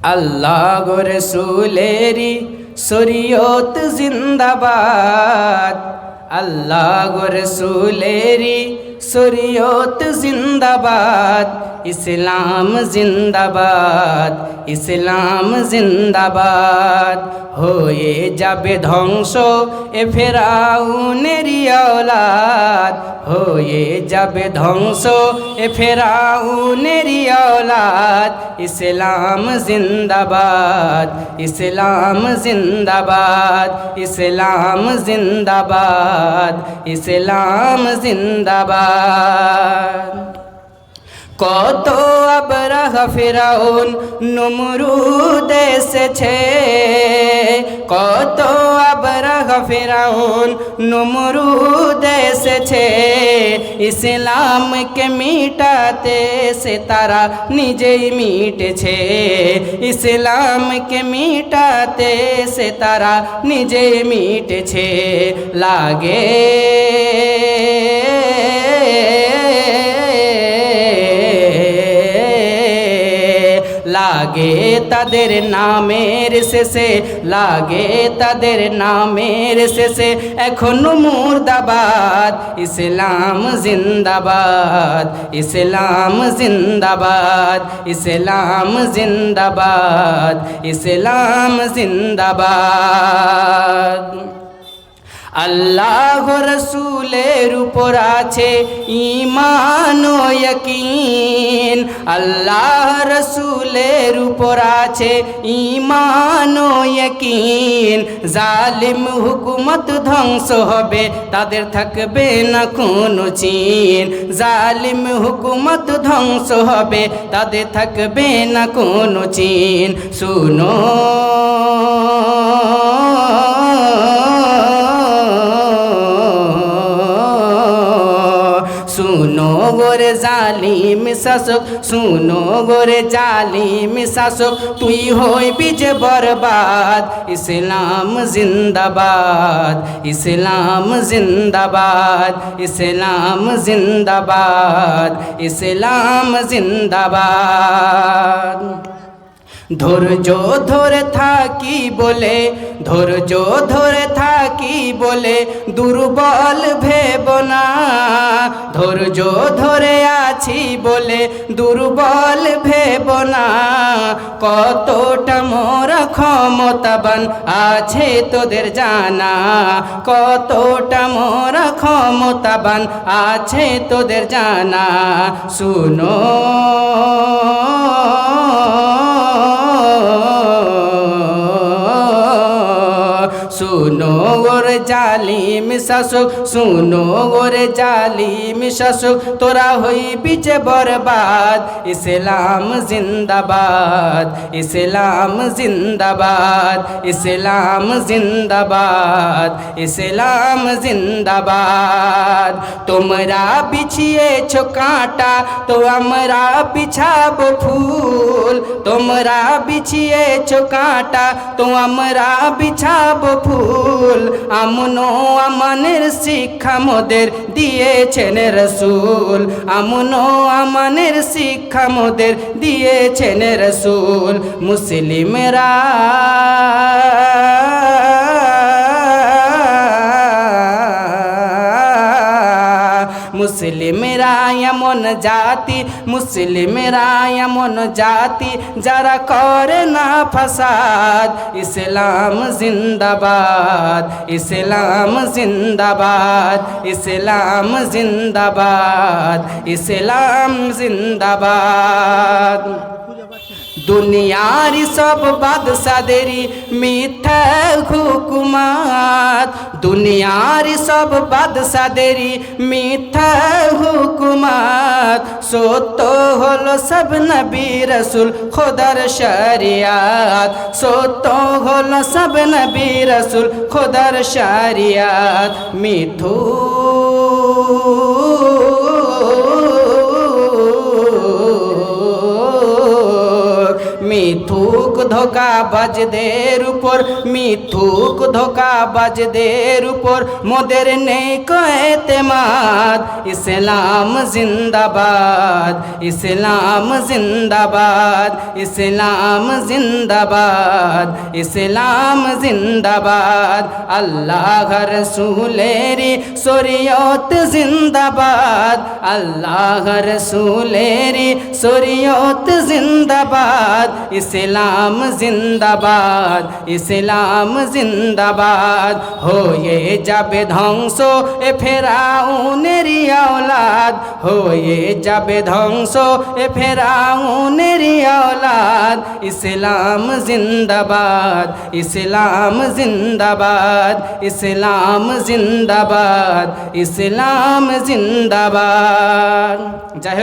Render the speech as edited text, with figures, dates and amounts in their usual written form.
আল্লাহ গো রসুলেরি শরীয়ত জিন্দাবাদ, আল্লাহ গো রসুলেরি শরীয়ত জিন্দাবাদ, ইসলাম জিন্দাবাদ, ইসলাম জিন্দাবাদ। হয়ে যাবে ধ্বংস এ ফেরাউনেরই औलाद, হয়ে যাবে ধ্বংস এ ফেরাউনেরই औलाद। ইসলাম জিন্দাবাদ, ইসলাম জিন্দাবাদ, ইসলাম জিন্দাবাদ, ইসলাম জিন্দাবাদ। কত আবরাহা ফিরাউন নমরুদ এসেছে, কত আবরাহা ফিরাউন নমরুদ এসেছে, ইসলামকে মিটাতে সে তারা নিজেই মিটেছে, ইসলামকে মিটাতে সে তারা নিজেই মিটেছে। লাগে লাগে তাদের নামের শেষে, লাগে তাদের নামের শেষে এখনো মুর্দাবাদ। ইসলাম জিন্দাবাদ, ইসলাম জিন্দাবাদ, ইসলাম জিন্দাবাদ, ইসলাম জিন্দাবাদ। আল্লাহ রসুলের উপর আছে ঈমান ও ইয়াকিন, আল্লাহ রসুলের উপর আছে ঈমান ও ইয়াকিন। জালিম হুকুমত ধ্বংস হবে, তাদের থাকবে না কোনো চিন, জালিম হুকুমত ধ্বংস হবে, তাদের থাকবে না কোনো চিন। শুনো শুনো গোরে জালিম শাসক, শুনো গোরে জালিম শাসক, তুই হইবি যে বরবাদ। ইসলাম জিন্দাবাদ, ইসলাম জিন্দাবাদ, ইসলাম জিন্দাবাদ, ইসলাম জিন্দাবাদ। ধৈর্য ধরে থাকি বলে, ধৈর্য ধরে থাকি বলে দুর্বল ভেব না, ধৈর্য ধরে আছি বলে দুর্বল ভেব না। কতটা মোরা ক্ষমতাবান আছে তোদের জানা, কতটা মোরা ক্ষমতাবান আছে তোদের জানা। শুনো শুনো গোরে জালিম শাসক, শুনো গোরে জালিম শাসক, তোরা হইবি যে বরবাদ। ইসলাম জিন্দাবাদ, ইসলাম জিন্দাবাদ, ইসলাম জিন্দাবাদ, ইসলাম জিন্দাবাদ। তোমরা বিছিয়েছো কাঁটা তো আমরা বিছাবো ফুল, তোমরা বিছিয়েছো কাঁটা তো আমরা বিছাবো ফুল। আমন ও আমানের শিক্ষা মোদের দিয়েছেন রসুল, আমন ও আমানের শিক্ষা মোদের দিয়েছেন রসুল। মুসলিমরা মুসলিমরা এমন জাতি, মুসলিমরা এমন জাতি যারা করে না ফাসাদ। ইসলাম জিন্দাবাদ, ইসলাম জিন্দাবাদ, ইসলাম জিন্দাবাদ, ইসলাম জিন্দাবাদ। দুনিয়ার সব বাদশাদেরই মিথ্যা হুকুমাত, দুনিয়ার সব বাদশাদেরই মিথ্যা হুকুমাত। সত্য হলো সব নবী রসুল খোদার শরিয়াত, সত্য হলো সব নবী রসুল খোদার শরিয়াত। মিথ্যু মিথুক ধোঁকাবাজদের উপর, মিথুক ধোঁকাবাজদের উপর মোদের নেই এতেমাদ। ইসলাম জিন্দাবাদ, ইসলাম জিন্দাবাদ, ইসলাম জিন্দাবাদ, ইসলাম জিন্দাবাদ। আল্লাহ রসুলেরি শরীয়ত জিন্দাবাদ, আল্লাহ রসুলেরি শরীয়ত জিন্দাবাদ। ইসলাম জিন্দাবাদ, ইসলাম জিন্দাবাদ। হয়ে যাবে ধ্বংস এ ফেরাউনেরই আওলাদ, হয়ে যাবে ধ্বংস এ ফেরাউনেরই আওলাদ। ইসলাম জিন্দাবাদ, ইসলাম জিন্দাবাদ, ইসলাম জিন্দাবাদ, ইসলাম জিন্দাবাদ। যাই হোক।